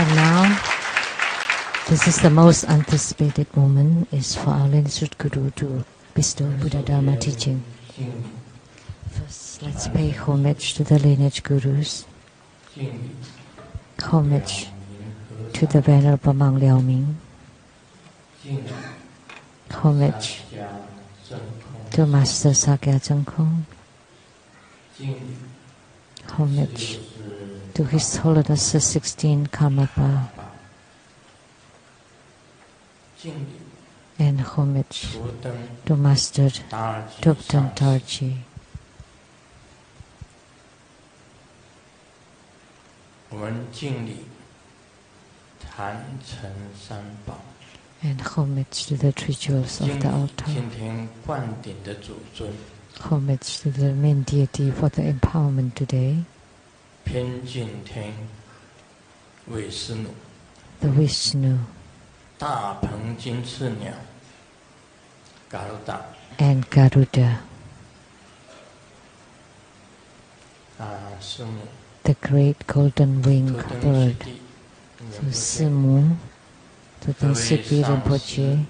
And now, this is the most anticipated moment, is for our lineage Guru to bestow Buddha Dharma teaching. First, let's pay homage to the lineage Gurus, homage to the Venerable Monk Liao Ming, homage to Master Sakya Changkong, homage to His Holiness the 16th Karmapa, and homage to Master Tupten Tarji. And homage to the three jewels of the altar. Homage to the main deity for the empowerment today, the Vishnu, and Garuda, the great golden-winged bird. So Simu, to the Sipi Rinpoche,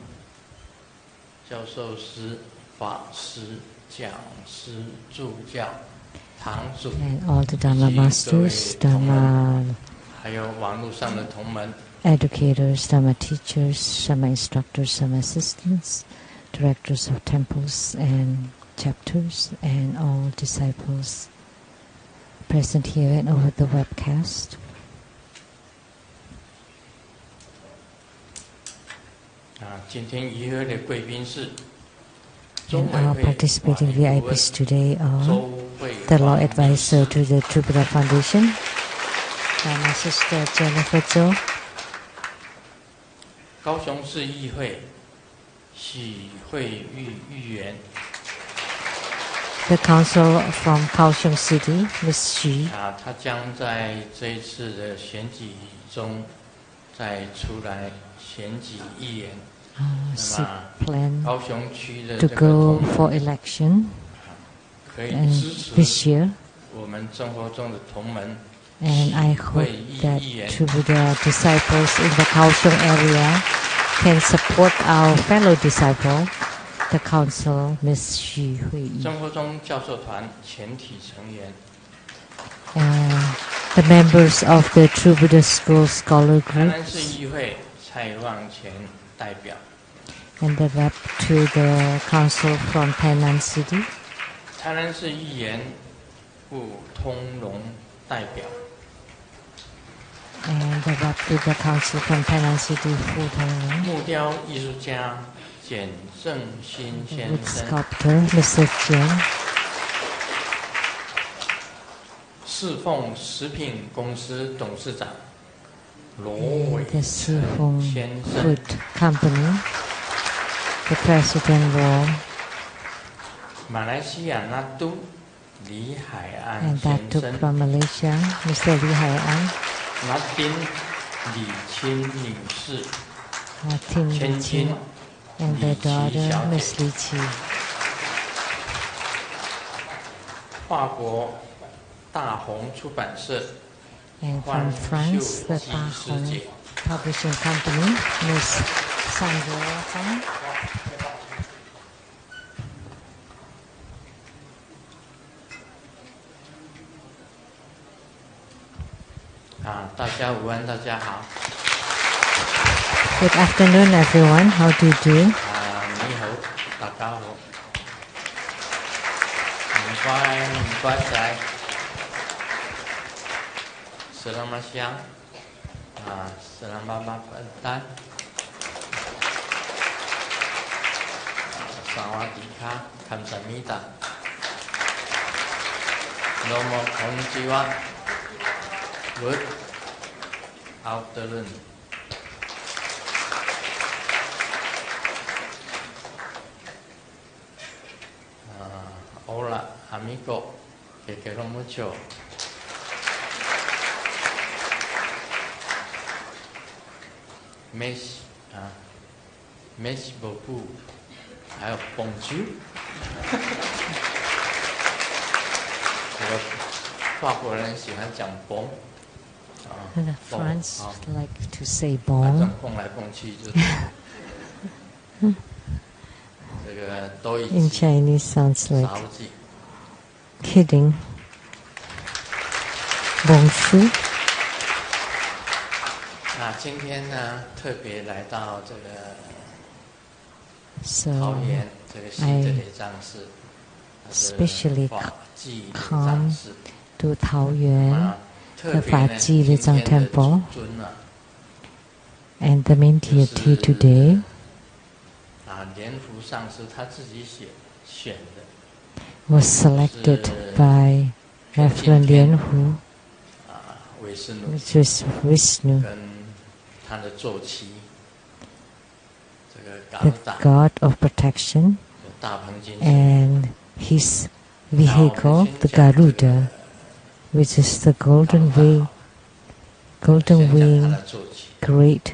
and all the Dharma masters, Dharma educators, Dharma teachers, Dharma instructors, Dharma assistants, directors of temples and chapters, and all disciples present here and over the webcast. And our participating VIPs today are the Law Advisor to the True Buddha Foundation, my sister Jennifer Zhou, the council from Kaohsiung City, Miss Xu. She planned to go for election this year, and I hope that True Buddha disciples in the Kaohsiung area can support our fellow disciple, the council, Miss Xu Hui. The members of the True Buddha School Scholar Groups, and the rep to the council from Tainan City, and the rep to the council from Tainan City, Fu Tonglong, wood sculptor, Mr. Jian, the Sifeng Food Company, the President Law, and that took from Malaysia, Mr. Li Hai-an, Tin Li Qin, and their daughter, Miss Li Qi. And from France, the Da Hong Publishing Company, Miss Sandra Fang. Good afternoon, everyone. How do you do? Good afternoon. Hola, amigo. Te quiero mucho. Merci beaucoup. 还有 Bonjour。法国人喜欢讲 Bon。The France like to say 反 bong. 正蹦来蹦去就这个都一 In 起 Chinese sounds like 少记。 kidding. Bongshu. 那今天呢，特别来到这个 So 桃园这个西这里藏寺， especially 法纪礼 come 藏寺。 to Taoyuan, 啊，特 the 别呢， Faji 今 Lei Zang 天的 Temple, 主尊啊， and the main 就 deity 是 today 啊，莲福上师他自己选的， was selected by Reverend Lian Hu, 啊，韦斯努 which is Vishnu, 跟他的坐骑，这个嘎 the 鲁达 god of protection, 大鹏金 and his vehicle, the Garuda, which is the golden wing 他 wing 的坐骑， great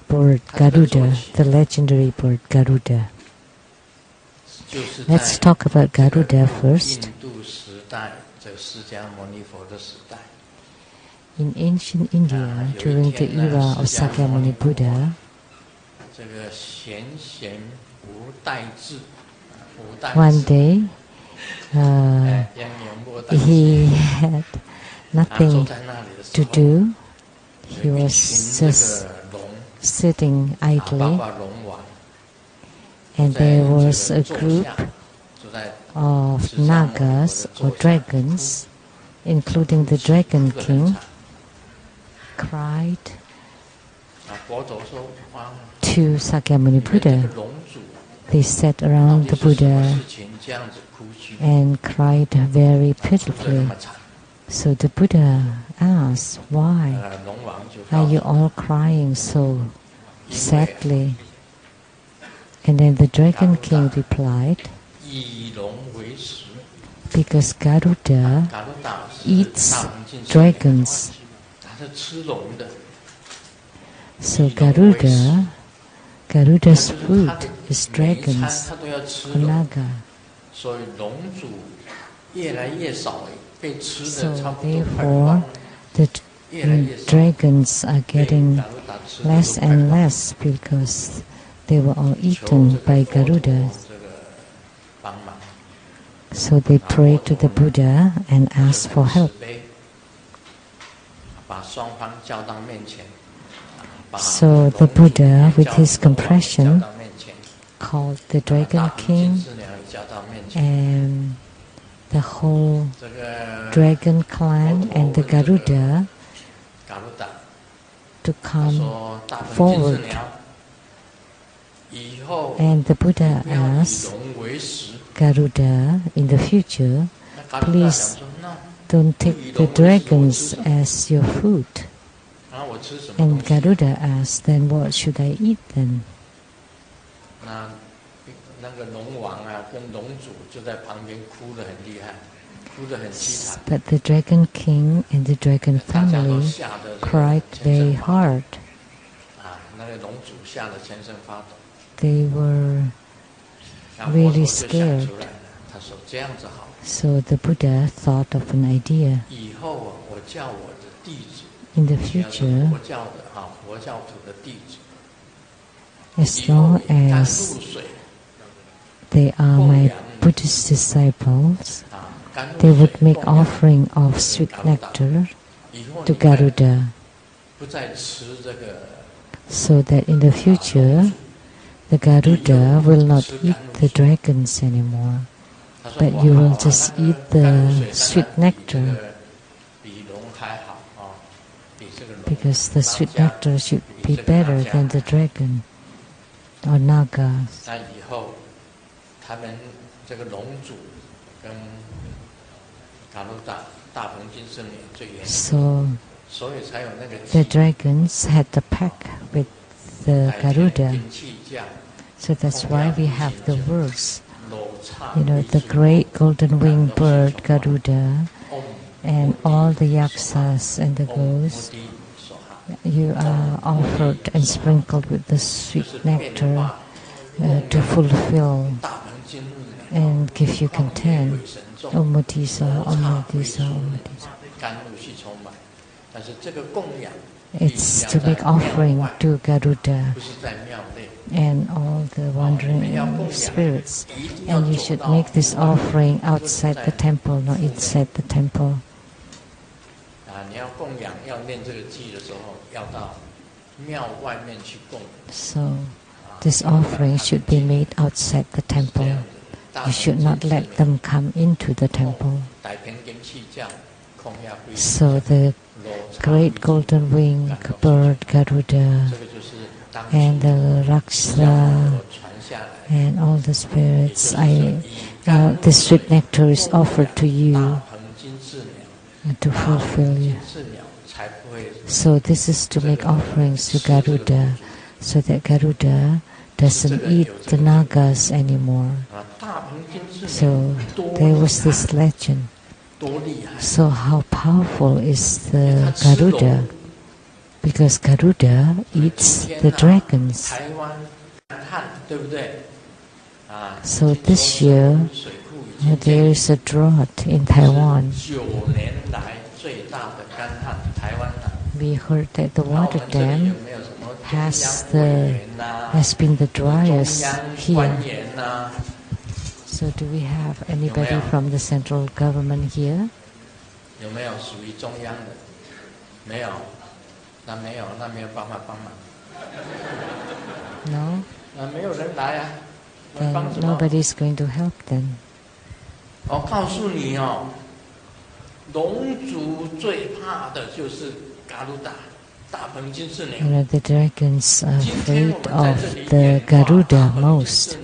bird Garuda, the legendary bird Garuda. 就是在 Let's talk about 这个 Garuda first. 印度时代，这个释迦牟尼佛的时代， In ancient India, during the era of Sakyamuni Buddha, 这个贤无代志，无代 one 志， day 焉有莫代志。 he had 坐 nothing 在那里的时 to 候， do. 有 He 一 was 群这 just 个龙， sitting 包 idly, 括龙王， and 在 there 这 was 个 a 座 group 下，坐在 of 释迦牟尼佛 nagas 的 or 座下， dragons, including the Dragon 哭得很 King, 惨 cried 啊，佛陀说：“哇， to Sakyamuni 你们这 Buddha. 个龙主 They sat 到 around 底 the 是什么 Buddha 事情这样子哭泣， and cried very 哭得那 pitifully. 么惨？” So the Buddha asked, why 龙王就 are 告 you 诉 all crying so 因为 sadly? And then the Dragon King replied, 以龙为食， because Garuda 嘎鲁达是 eats 大鹏金翅 dragons. 他是吃龙的， So Garuda's 他就是 food 他的 is 每一餐 dragons 他都要吃 or 龙， naga. 所以龙主越来越少，被吃 So 的差不多快 therefore, 光了， the 越来越少。 dragons are 被 getting 嘎鲁达吃的 less 都快 and 光了 less because they were all 求 eaten 这 by 个佛陀 Garuda. 这个帮忙， So they prayed to the Buddha and 他 asked 就 for 很 help. 慈悲，把双方叫到面前，把 So 龙 the 主 Buddha, 也 with 叫 his 龙王 compassion, 叫到面前， called the 把 Dragon 大鹏金 King 翅鸟也叫到面前， and the whole 这个 Dragon clan and the Garuda 嘎鲁达 to 他 come 说大鹏金翅 forward. 鸟以后 And the Buddha 不要以 asked 龙为食。 Garuda, in the future, 那嘎鲁达 please 想说，那 don't take the dragons as your food. 然后我吃什么 And 东西？ Garuda asked, then what should I eat then? 那个龙王啊，跟龙主就在旁边哭得很厉害，哭得很凄惨。 But the Dragon King and the Dragon 大家都 family 吓得这个 cried 全 very 身发抖 hard. 啊，那个龙主吓得全身发抖。 They were 然后佛陀 really 就想 scared. 出来了，他说这样子好， So the Buddha thought of an idea. 以后啊，我叫我的弟子， In the 只要是 future, 佛教的啊，佛教徒的弟子， as 以后 long 一旦 as 入水 they are my Buddhist disciples, 啊，甘露 they 水 would make 供养 offering of sweet nectar 以后 to 你再 Garuda, 不再吃这个 so that in the future the Garuda will not eat the dragons anymore, 他说 but 哇 you 好 will 啊 just 那 eat 甘露 the 水 sweet 当然比这 nectar 个比龙还好啊，比这个龙 because the sweet 当家 nectar should 比 be 这个 better 当家 than the dragon or naga. 那以后，他们这个龙主跟嘎鲁达大鹏金翅鸟最严重， So 所以才有那个 the 记 dragons had the pack with the 来天 Garuda. 兵器将， So that's why we have the words. 罗刹 You know, 为 the 主 great golden winged bird Garuda 嗡 and all the yaksas and the 嗡摩 ghosts, 地所哈， you are offered and sprinkled with the 就 sweet 是变 nectar 化 to fulfill 大鹏金翅鸟， and give you 鬼 content. 神众， Om Motisa, Om Motisa, Om Motisa. 甘露去充满， It's to make offering to Garuda and all the wandering spirits. And you should make this offering outside the temple, not inside the temple. So this offering should be made outside the temple. You should not let them come into the temple. So the great golden winged bird Garuda and the Raksa and all the spirits, this sweet nectar is offered to you to fulfill you. So this is to make offerings to Garuda, so that Garuda doesn't eat the nagas anymore. So there was this legend. So how powerful is the Garuda? Because Garuda eats the dragons. So this year there is a drought in Taiwan. We heard that the water dam has been the driest here. So do we have anybody from the central government here? No? Then nobody is going to help them. The dragons are afraid of the Garuda most.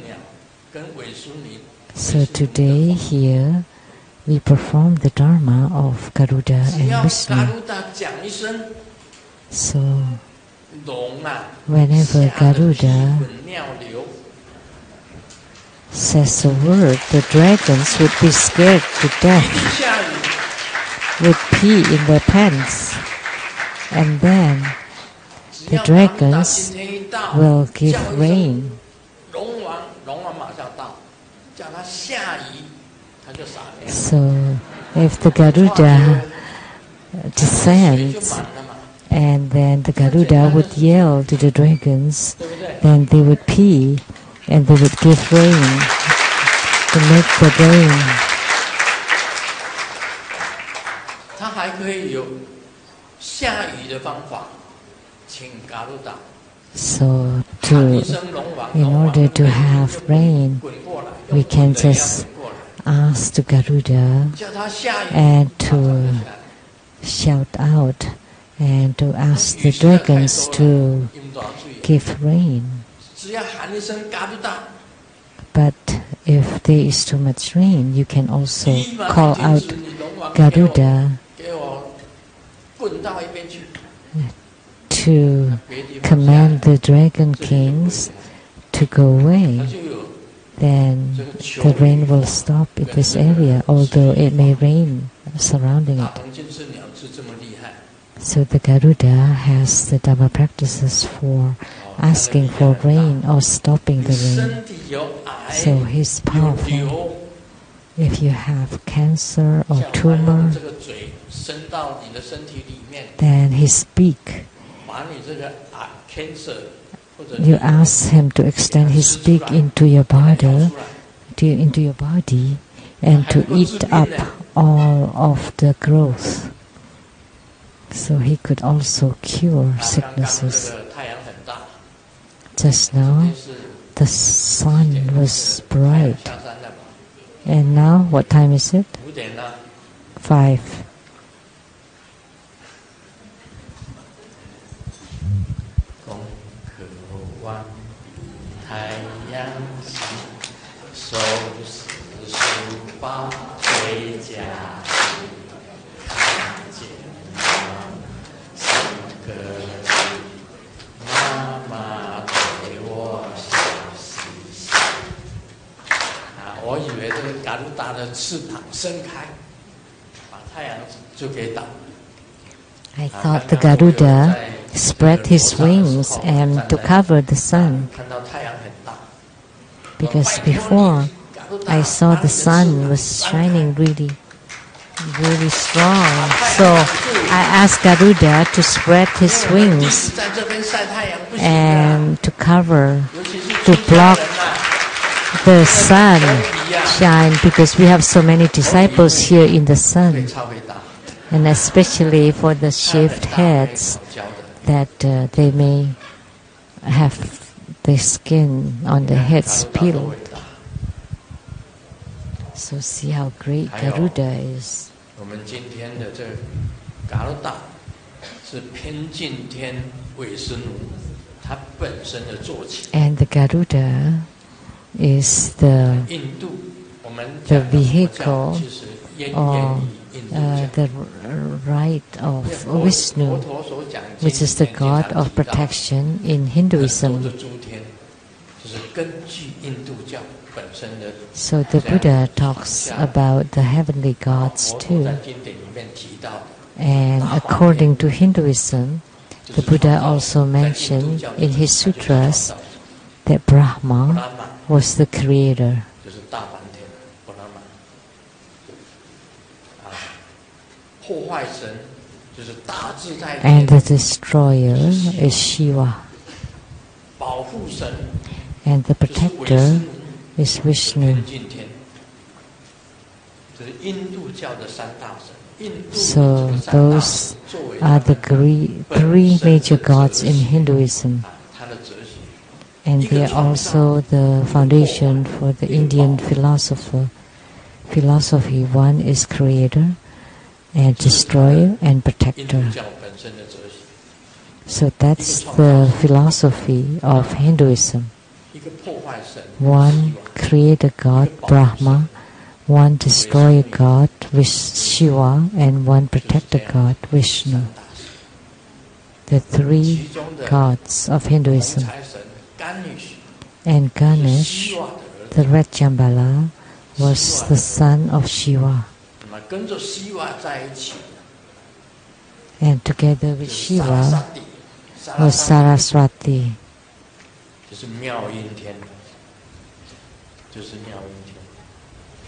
So today here we perform the Dharma of Garuda and Vishnu. So whenever Garuda says a word, the dragons would be scared to death, would pee in their pants, and then the dragons will give rain. So if the Garuda descends, and then the Garuda would yell to the dragons, then they would pee and they would give rain to make the rain. So in order to have rain, we can just ask to Garuda and to shout out and to ask the dragons to give rain. But if there is too much rain, you can also call out Garuda to command the dragon kings to go away. Then the rain will stop in this area, although it may rain surrounding it. So the Garuda has the Dhamma practices for asking for rain or stopping the rain. So he's powerful. If you have cancer or tumor, then his beak, you ask him to extend his beak into your body, and to eat up all of the growth. So he could also cure sicknesses. Just now, the sun was bright. And now, what time is it? 5. I thought the Garuda spread his wings and to cover the sun, because before I saw the sun was shining really really strong. So I asked Garuda to spread his wings and to cover, to block the sun shine, because we have so many disciples here in the sun, and especially for the shaved heads, that they may have the skin on the heads peeled. So see how great Garuda is. And the Garuda is the vehicle or the right of Vishnu, which is the god of protection in Hinduism. So the Buddha talks about the heavenly gods too. And according to Hinduism, the Buddha also mentioned in his sutras that Brahma was the creator. And the destroyer is Shiva. And the protector is Vishnu. So those are the three major gods in Hinduism. And they are also the foundation for the Indian philosophy. One is creator, and destroyer, and protector. So that's the philosophy of Hinduism. One creator god, Brahma, one destroyer god, Shiva, and one protector god, Vishnu. The three gods of Hinduism. And Ganesh, the red Jambala, was the son of Shiva. And together with Shiva was Saraswati.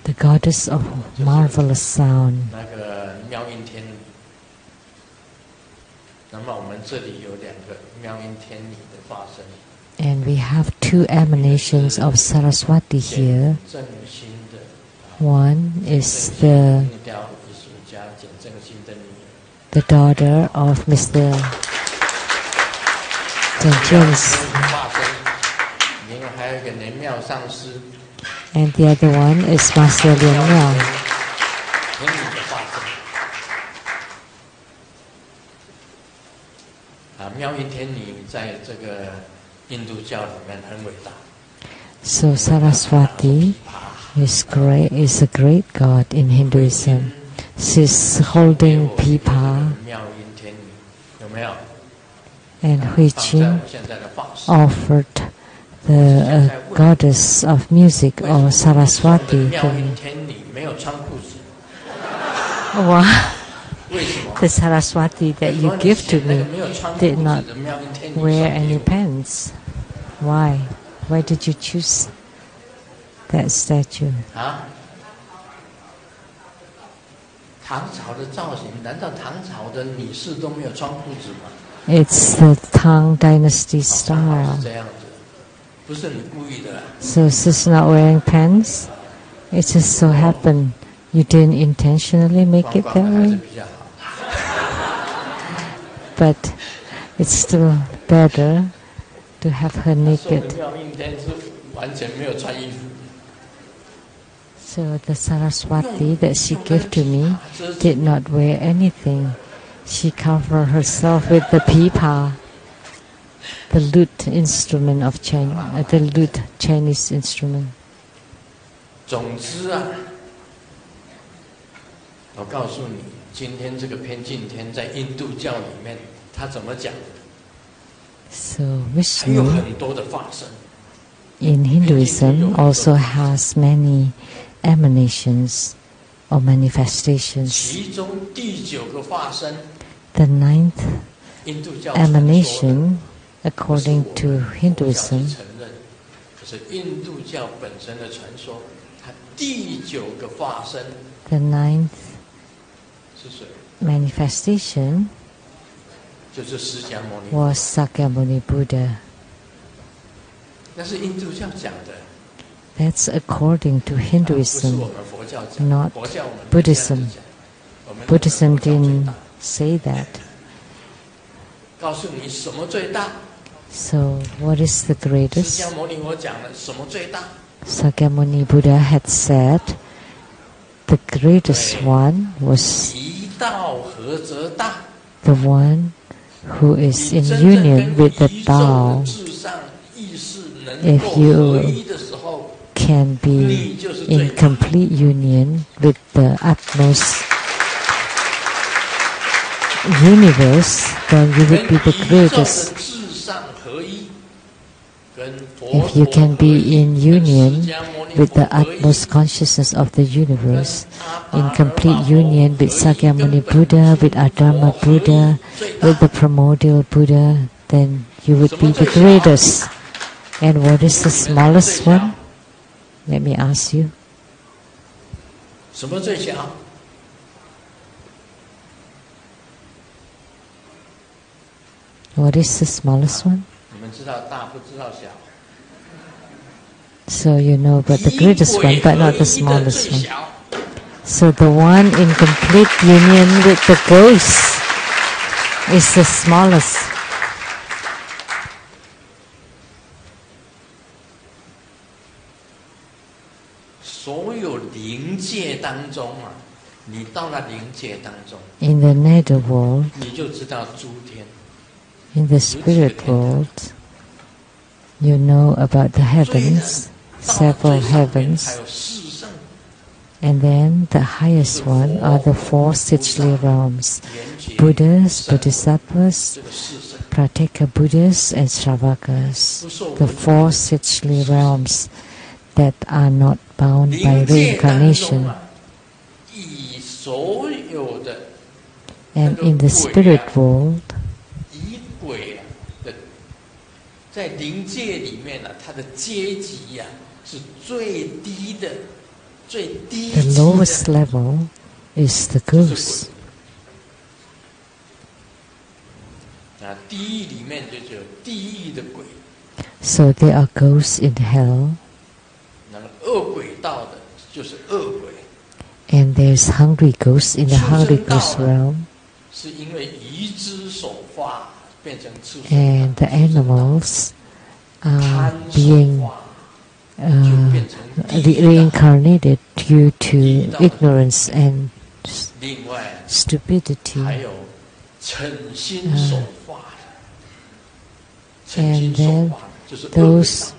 The goddess of marvelous sound. And we have two emanations of Saraswati here. One is the daughter of Mr. James, and the other one is Master Lian Miao. So Saraswati is a great god in Hinduism. She's holding pipa, and Hui Qing offered the goddess of music, or Saraswati. The Saraswati that you give to me did not wear any pants. Why? Why did you choose that statue? It's the Tang Dynasty style. So she's not wearing pants? It just so happened you didn't intentionally make it that way? But it's still better to have her naked. So the Saraswati that she gave to me did not wear anything. She covered herself with the pipa, the lute instrument of China, the lute Chinese instrument. So Vishnu in Hinduism also has many emanations or manifestations. The ninth emanation, according to Hinduism, the ninth manifestation 就是释迦牟尼。 was Sakyamuni Buddha. 那是印度教讲的， That's according to 不是 Hinduism, 我们佛教讲。 not 佛教我们 Buddhism. 我们 Buddhism 佛教最 didn't 大 say that. 告诉你什么最大？ So, what is the 释 greatest? 迦牟尼佛讲了什么最大？ Sakyamuni Buddha had said the greatest one was 一道合则大。 the one who is 你 in 真正 union 跟 with the 宇宙的 Tao 至上意识能 If 够 you 合一的时候， can be 你就是最 in 大。 complete union with the utmost universe, then you 跟 would be the 宇宙的 greatest. 至上合一，跟佛 If you 陀 can 合 be 一， in 跟 union 释迦牟尼 with 佛 the 合一， utmost consciousness of the universe, 跟 in 阿 complete 达玛佛 union with 合一， Sakyamuni 跟本 Buddha, 尊 with Adharma 佛合一， Buddha, 最 with 大 the primordial Buddha, then you would be the greatest. And what is the smallest one? Let me ask you. 什么最小？ What is the smallest one? 你们知道大不知道小？ So you know about the greatest one, but not the 一 smallest 最 one. 小， So the one in complete union with the ghost is the smallest. 所有灵界当中啊，你到了灵界当中， In the nether world, 你就知道诸天。 in the spirit world, you know about the heavens, 到 several 最上面 heavens, 还有四圣、 and then the highest one are the four Sichli realms: 圆觉、 Buddhas, 圣 Bodhisattvas, 这个四圣， Prateka Buddhas, and Shravakas. 不受 The 文 four Sichli realms that are not bound by 灵界当中 reincarnation. 啊，以所有的 And in the spirit world, 以鬼啊的，在灵界里面呢、它的阶级呀、是最低的，最低 the 级 lowest 的 level is the 就是 ghost. 鬼。啊，地狱里面就有地狱的鬼， So there are ghosts in hell, 那个恶鬼道的就是恶鬼， and there's hungry ghosts in the 畜 hungry 生道 ghost 呢 realm, 是因为移之手法变成畜生 and 道 the animals are 贪手 being 法就变成地狱道。 reincarnated due to ignorance and 另外 stupidity. 还有嗔心手法的，嗔 And 心手 then 法就是恶鬼 those 道。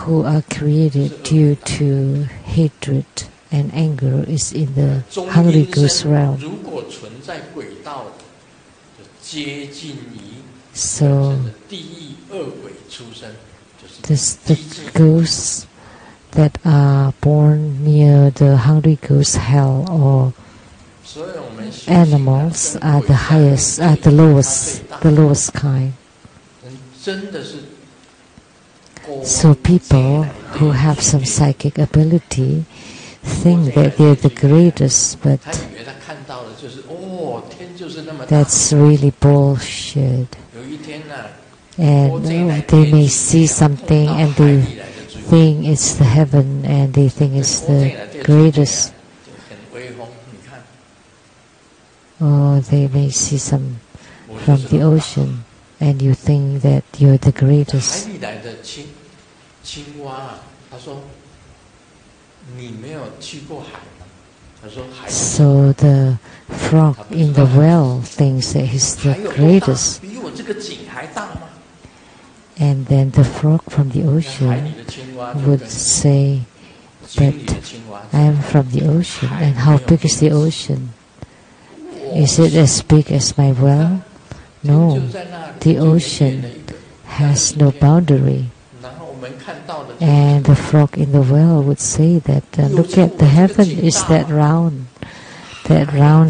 who are created due to hatred and anger is in the 中 hungry 阴 ghost 身 realm. 如果存在鬼道的，就接近于 So 本身的地狱恶鬼出生，就是 this, the 接近 ghosts that are born near the hungry ghost hell or 所以我们修行啊 animals 跟 are 鬼 the 相 highest, 比 are the 它 lowest, 最大 the lowest kind. 真的是 So people who have some psychic ability think that they're the greatest, but 他以为他看到的就是哦，天就是那么大。 that's really bullshit. 有一天呢、 And they may see something and they think it's the heaven and they think it's the greatest. 就很威风。你看， Or they may see some 我就 from 是 the 那么大 ocean and you think that you're the 海 greatest. 里来的青蛙啊，他说：“你没有去过海吗？”他说：“海 So the frog in the well thinks that he's 海 the 有多大？ greatest. 比我这个井还大吗？” And then the frog from the 那海 ocean 里的青蛙就 would 跟 say 井 that 里的青蛙 I am from the ocean. And how big is the ocean? Is it as big as my well? 就 No, 在那里 the 就远远 ocean 的一个 has no boundary. 然后我们看到的 And the frog in the well would say that, look at the heaven, is that round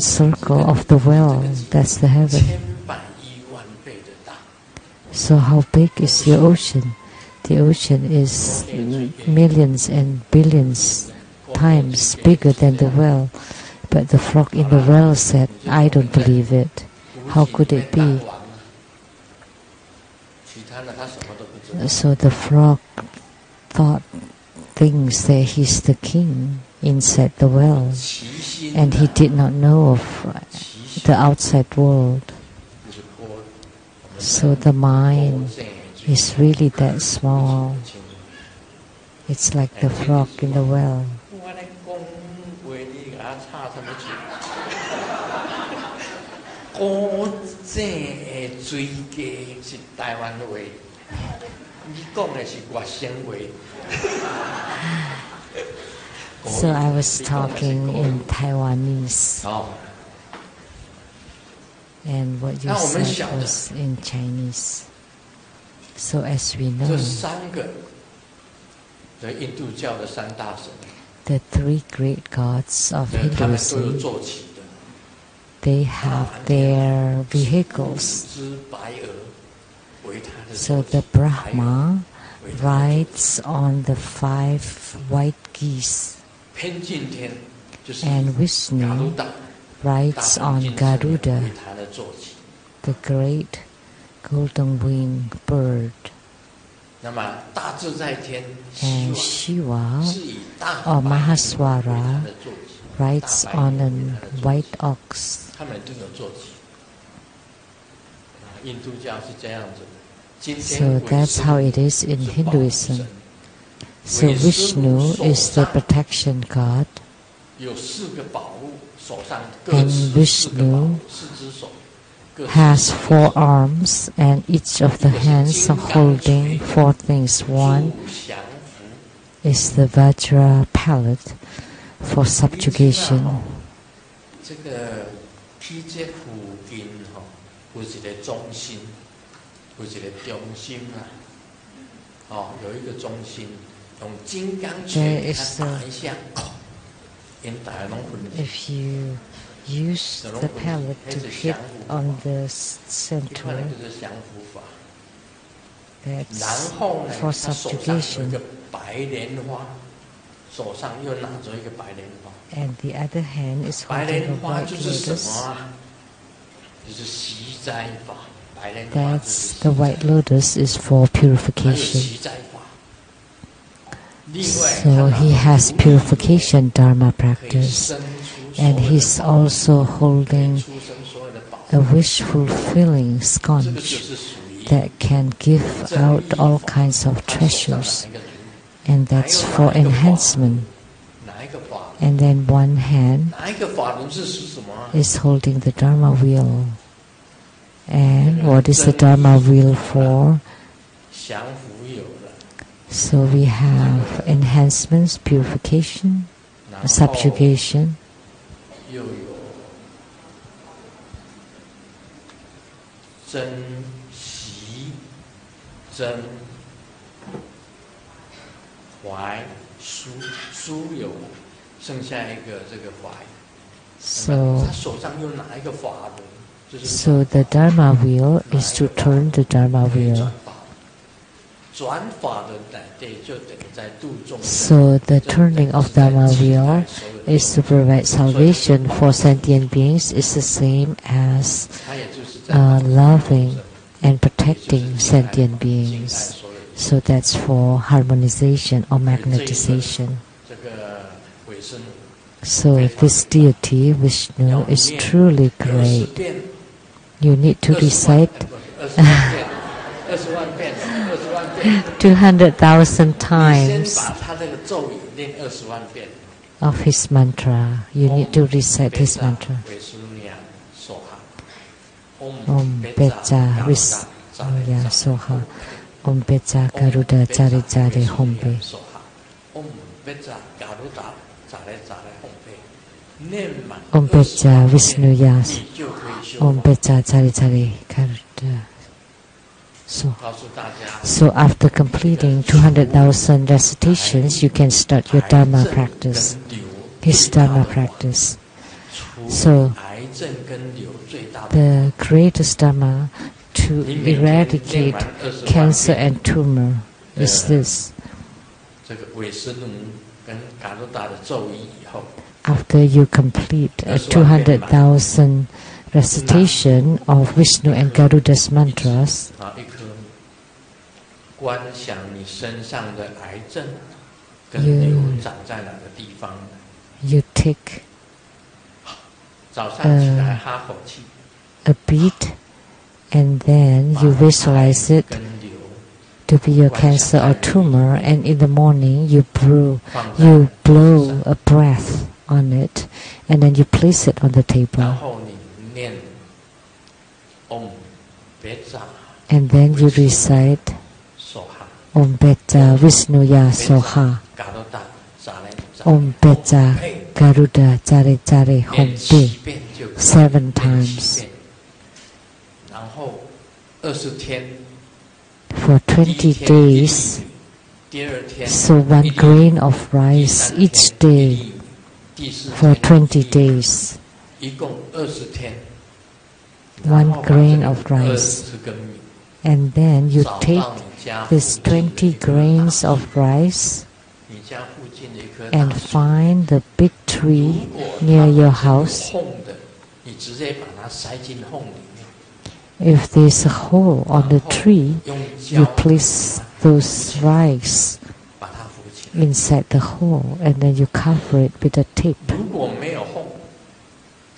circle of the well, that's the heaven. 千百亿万倍的大。 So how big is your ocean? The ocean is millions and billions times bigger than the well. But the frog in the well said, I don't believe it. How could it be? So the frog thinks that he's the king inside the well, and he did not know of the outside world. So the mind is really that small. It's like the frog in the well. So I was talking in Taiwanese, and what you said was in Chinese. So as we know, the three great gods of Hinduism, they have their vehicles. So the Brahma rides on the 5 white geese, and Vishnu rides on Garuda, the great golden-winged bird. And Shiva or Mahaswara rides on a white ox. So that's how it is in Hinduism. So Vishnu is the protection god, and Vishnu has 4 arms, and each of the hands are holding 4 things. One is the Vajra palette for subjugation. There is if you use the palette to hit on the center, that's for subjugation. And the other hand is holding a white lotus. That's the white lotus is for purification. So he has purification dharma practice, and he's also holding a wish fulfilling sconge that can give out all kinds of treasures, and that's for enhancement. And then one hand is holding the Dharma wheel. And what is the Dharma wheel for? So we have enhancements, purification, subjugation. So the Dharma wheel is to turn the Dharma wheel. So the turning of Dharma wheel is to provide salvation for sentient beings. It's the same as loving and protecting sentient beings. So that's for harmonization or magnetization. So this deity, Vishnu, is truly great. You need to recite 200,000 times of his mantra. You need to recite his mantra. Om Pecha Vishnuya Soha. Om Pecha Garuda Jari Jari Hombe. Om Pecha Vishnuya. Om Pecha Jari Jari Garuda. So after completing 200,000 recitations, you can start your Dharma practice, his Dharma practice. So the greatest Dharma to eradicate cancer and tumor is this. after you complete 200,000 recitation of Vishnu and Garuda's mantras, 一颗观想你身上的癌症跟瘤长在哪个地方。 you take 早上起来哈口气 a beat and then you visualize it 跟瘤 to be your cancer or tumor, and in the morning you blow a breath on it, and then you place it on the 然 table, 后你念 Om Beta and then you recite Soha Om Beta Vishnuya Soha, Garuda Zare Om Beta Garuda Jare Jare Homte 7遍就可以 7 times 练7遍然后20天 for 20 days. 第二天 So 1 grain of rice each day 第4 for 天 20 days. 一共20天 1 grain of rice. 20根米 And then you 找 take 到你家 this 附近的 20 grains of rice 你家附近的一棵 and 大树 find the big 如 tree 果 near 它 your 本身有 house. 缝的你直接把它塞进缝里面 If there's a hole on the tree, 用 you 胶 place those rice 把它扶起来 inside the hole and then you cover it with a tape. 如果没有缝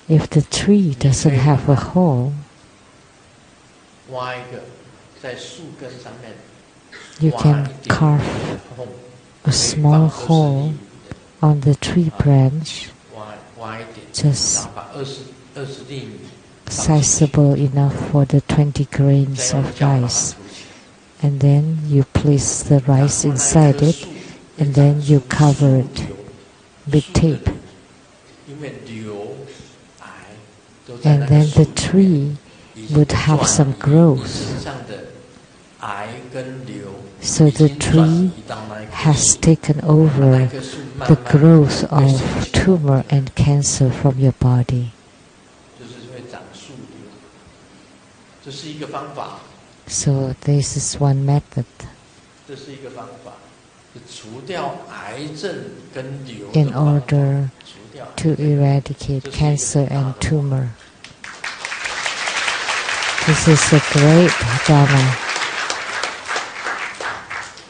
If the tree doesn't have a hole, 挖一个在树根上面 you 挖 can 一点 carve 缝 a small hole on the tree branch 挖一点 just 然后把20粒米 sizable enough for the 20 grains 再用 of 胶把它 rice. 扶起来 And then you place the rice inside it, and then you cover it with tape. 因为瘤癌都在 And 那个 then 树 the 里面 tree 已经 would have 转 some 移 growth. 你身上的癌跟瘤 So 已 the 经转 tree 移到那一棵 has 树 taken 那 over 棵树慢 the 慢 growth 会 of 生起 tumor and cancer from your body. 就是会长树瘤，这是一个方法， So this is one method 这是一个方法，是除掉癌症跟瘤 in 的方法 order 除掉癌 to 症 eradicate cancer and tumor. This is a great Dharma.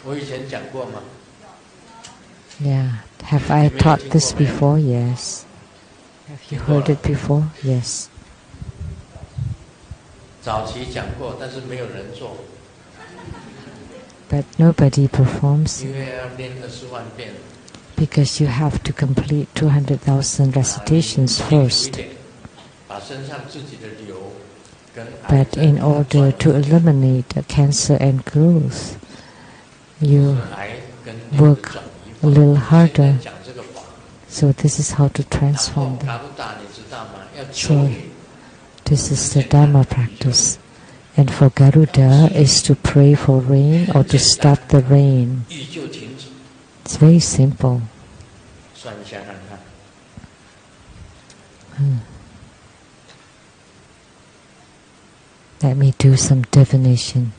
我以前讲过吗？ Yeah. Have I taught this before? Yes. Have you heard it before? Yes. 早期讲过，但是没有人做， But nobody performs 因为要练20万遍， because you have to complete 200,000 recitations 辛苦一 first. 点，把身上自己的瘤跟癌 But 症 in order to eliminate the cancer and growth, you 癌跟瘤的 work 转 a 移 little 法。现在 harder. 讲这个法， So this is how to 然后 transform them. 嘎鲁达你知道吗？要求 So 你 this is the Dharma practice. And for Garuda is to pray for rain or to stop the rain. 欲就停止， It's very simple. 算一下看看。 Let me do some divination.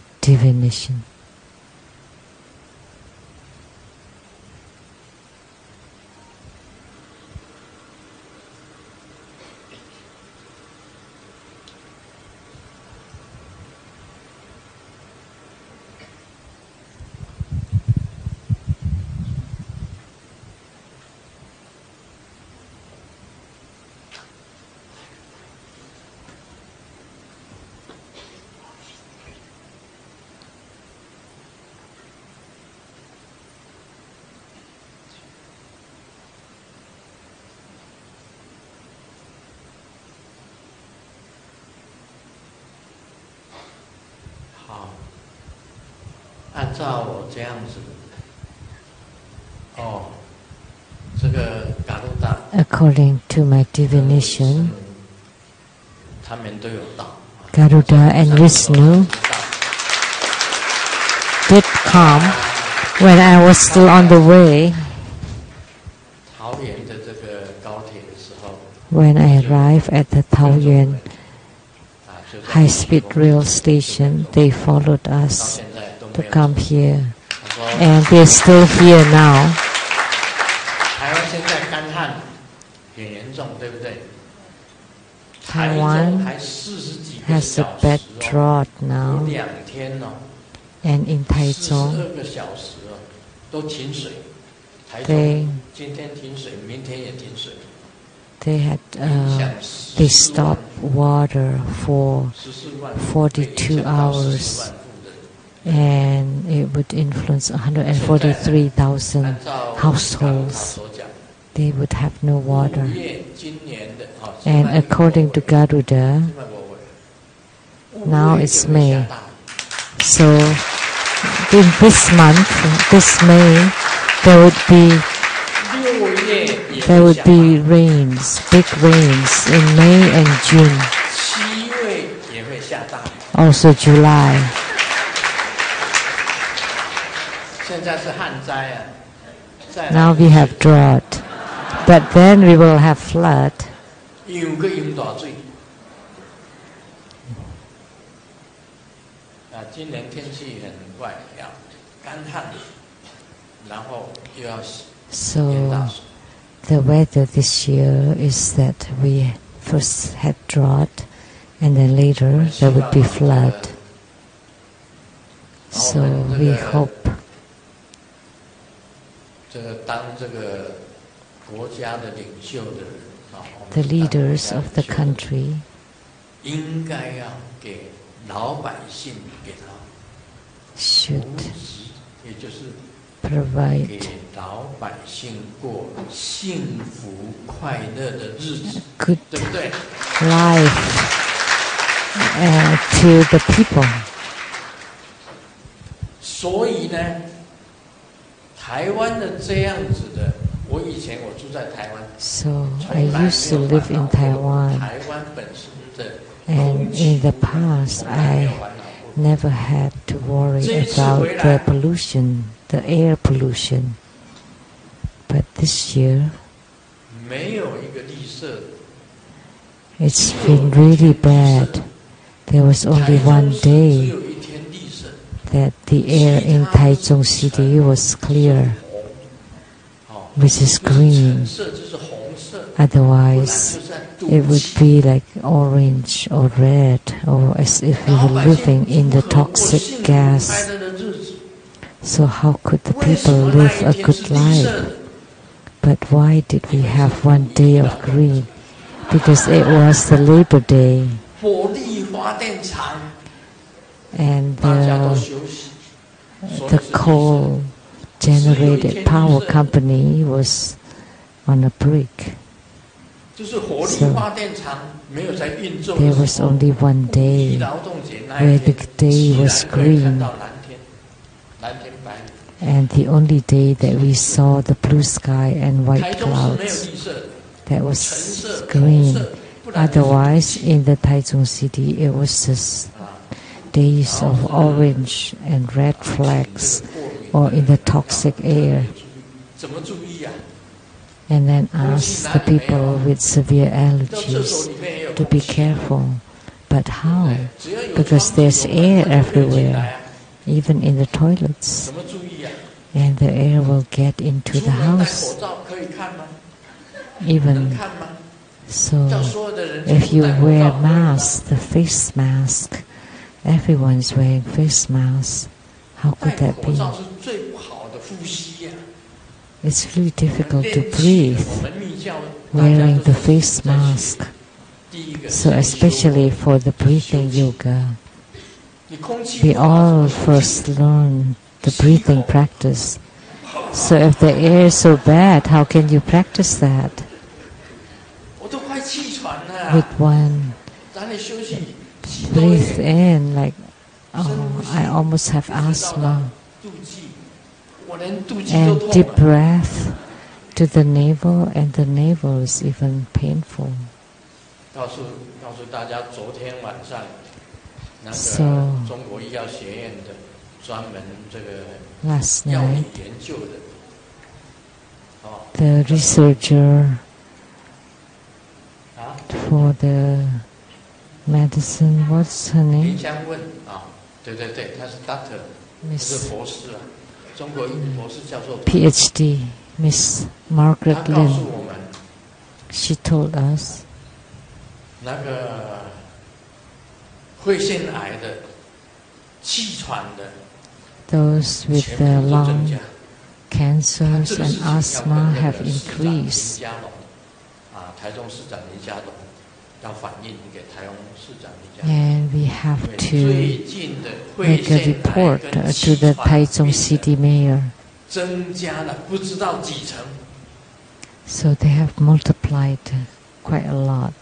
好，按照我这样子，哦，这个嘎鲁达 According to my divination, 他们都有到。 Garuda and Vishnu did come when I was still on the way. 桃园的这个高铁的时候， When I arrived at the Taoyuan 就在 high-speed rail station, they followed 到 us 现在都 to 没有 come 走。 here, 他说 and they're still here now. 台湾现在干旱，重，对不对？ Taiwan 还40几个 has a 小 bad 时 drought 有 now, 2天and in Taichung 42个小时都停水。台 they 中今天停水，明天也停水。 they had 影响 they 14万 stopped water for 14万 42 hours, and it would influence 143,000 按照 households. 所讲 They would have no water. 5月今年的 And according to Garuda, now it's May. So in this month, this May, there would be rains, big rains in May and June. 7月也会下大雨。 Also July. 现在是旱灾啊。 Now we have drought, but then we will have flood. 用个用大水。今年天气很怪，要干旱，然后又要 So the weather this year is that we first had drought, and then later there would be flood. So we hope 这个当这个国家的领袖的人 the leaders of the country 应该要给老百姓给他 should 也就是 provide 给老百姓过幸福快乐的日子， good 对不对？ life to the people. 所以呢，台湾的这样子的，我以前我住在台湾， So I used to live in Taiwan, 台湾本身的 and in the past I never had to worry about the pollution, the air pollution. But this year, 没有一个绿色， it's been really bad. There was only one 只 day 有一天绿色， that the air in Taichung City was clear, 哦， which is 橙 green. 色就是红色， Otherwise, 不然 it 就 would 在妒忌。 be like orange or red, or as if we were living in the toxic gas. So how could the people live a good life? But why did we have one day of green? Because it was the Labor Day, 火力发电厂 and 大家都休息， the coal-generated power company was on a break. 就是火力发电厂没有在运作 There 的 was 时候， only one 五一 day 劳动节那 where 一 the 天， day was 居然可以看 green, 到蓝天，蓝天白云。 and the only day that we saw the blue sky and 台 white 中是没有 clouds 绿色的， that 橙 was 色、红 green. 色，不然就是 Otherwise, in the Taichung City, it was just 啊， days of orange and red flags, or in the toxic air. 怎么注意啊？ And then ask the people with severe 到厕所 allergies 里面也有 to 空 be 气， careful. But how? 只要有 Because 窗 there's 有 air 门它就可以进来 everywhere, 啊。 even in the toilets, 怎么注意啊？ and the air will get into 出 the 门戴 house. 口罩可以看吗？能 Even 看吗？ so, 叫所有的人 if 全 you 部戴口 wear 罩可以吗？ masks, the face mask, everyone's wearing face masks. How 戴 could that 口 be? 罩是最不好的呼吸呀、 It's really 我们 difficult to 练气的 breathe 我们密教 wearing 大家 the 都是 face 在学 mask. 第一个 So 先修 especially for the breathing yoga, 你空气 we 不好 all 怎么呼吸 first learn the breathing practice. So if the air is so bad, how can you practice that? 我都快气喘了、 With one 咱得休息，吸多一 breathe 点 in, like, oh, I almost have 一直到 asthma. 肚脐，我连肚脐都 And 痛 deep 了。 breath to the navel, and the navel is even painful. 告诉大家，昨天晚上那个 So 中国医药学院的专门这个 Last 药理 night, 研究的，哦 the researcher 啊， for the medicine, what's her 林 name? 香问啊，对对对，他是 doctor， 是 Miss 博士啊，中国博士教授。 PhD, Miss Margaret 他告诉 Lin. 我们， she told us 那个肺腺癌的、气喘的， those with 全 the 部都增 lung 加。 cancers 这个 and 事情要 asthma 跟那 have 个市长 increased. 林佳龙台中市长林佳龙要反映给台中市长林佳龙。 And we have 因为 to 最近的肺 make a 腺癌 report 跟 to 气 the 喘 Taichung 病 City 的 mayor. 增加了不知道几成。 So they have multiplied quite a lot.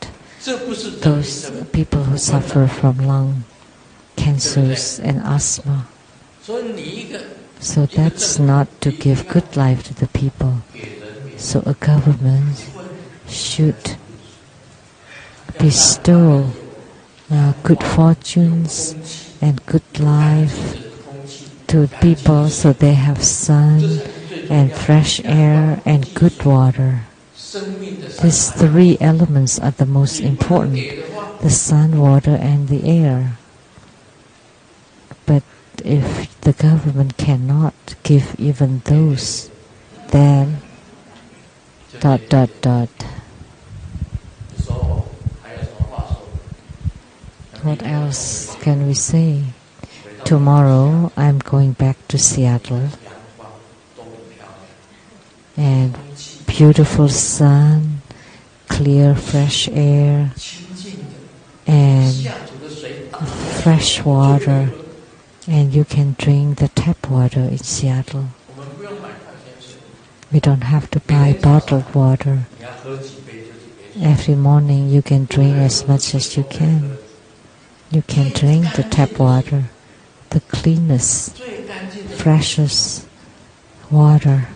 这不是人民 Those 的 people who suffer from lung cancers and asthma. 所以你一个 So that's not to give good life to the people. So a government should bestow good fortunes and good life to people so they have sun and fresh air and good water. 生命的 These three elements are the most important, 给的话， the sun, water and the air. But if the government cannot give even those, then ... 说还有什么话说？ What else can we say? Tomorrow I'm going back to Seattle 阳光都很漂亮， and 空气 beautiful sun, clear fresh air 清净的， and 西雅图的水打 fresh water, and you can drink the tap water in Seattle. 我们不用买矿泉水， We don't have to buy bottled water. 你要喝几杯就几杯。 Every morning you can drink as much as you can. You can drink the tap water, the cleanest, 最干净的 freshest water,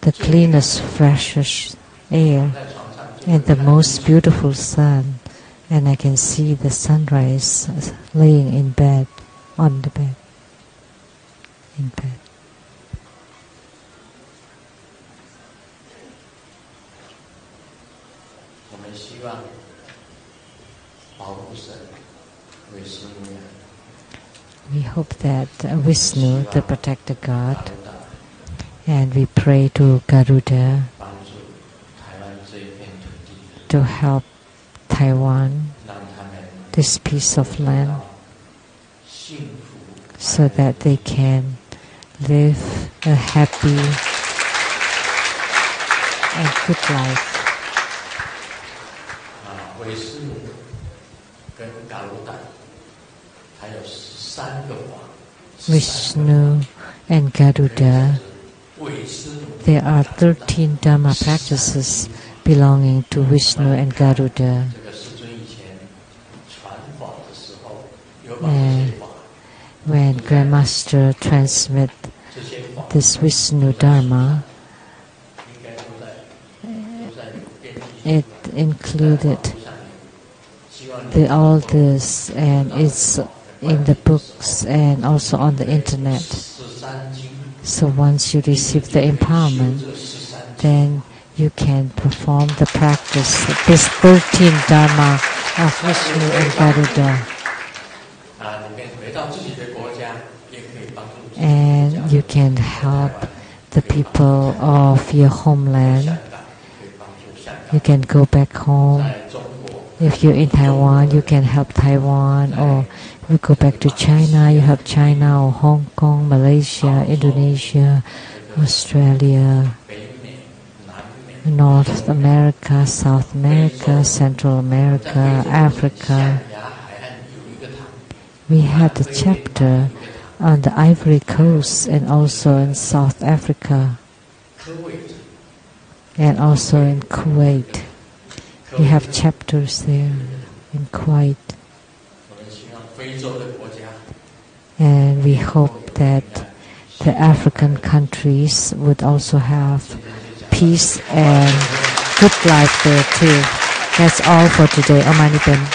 the cleanest, freshest air, 在床上就 and the most beautiful sun. And I can see the sunrise laying in bed, on the bed, in bed. 我们希望保护神为师母呀， We hope that Vishnu, the protector 大 God, 大 and we pray to Garuda 帮助台湾这一片土地， to help Taiwan, 让他们 this piece of land, 幸福 so that they can live a happy and good life. 为师母跟嘎鲁达还有13个法， Vishnu and Garuda, 为师母 there are 13 Dharma practices belonging to Vishnu and Garuda. 这个师尊以前传法的时候，有把这些法， When Grandmaster transmit 这些法 this Vishnu Dharma, 应该都在编辑 it included 上面，希望 all this, and it's in the books and also on the internet. 13经 So once you receive the empowerment, 这13经 then you can perform the practice, this 13 Dharma of Vishnu and Garuda. 你们回到自己的国家，也可以帮助 And you can help the people of your homeland. 香港，可以帮助香港， You can go back home. 在中国。 If you're in Taiwan, you can help Taiwan, or you go back to China, you help China, or Hong Kong, Malaysia, Indonesia, Australia, 北美、南美、 North America, South America, Central America, Africa. 象牙海岸有一个堂， We had a chapter on the Ivory Coast and also in South Africa 科威特， and also in Kuwait. We have chapters there in Kuwait. 我们希望非洲的国家 And we hope that the African countries would also have peace and good life there too. That's all for today. Om Mani Padme.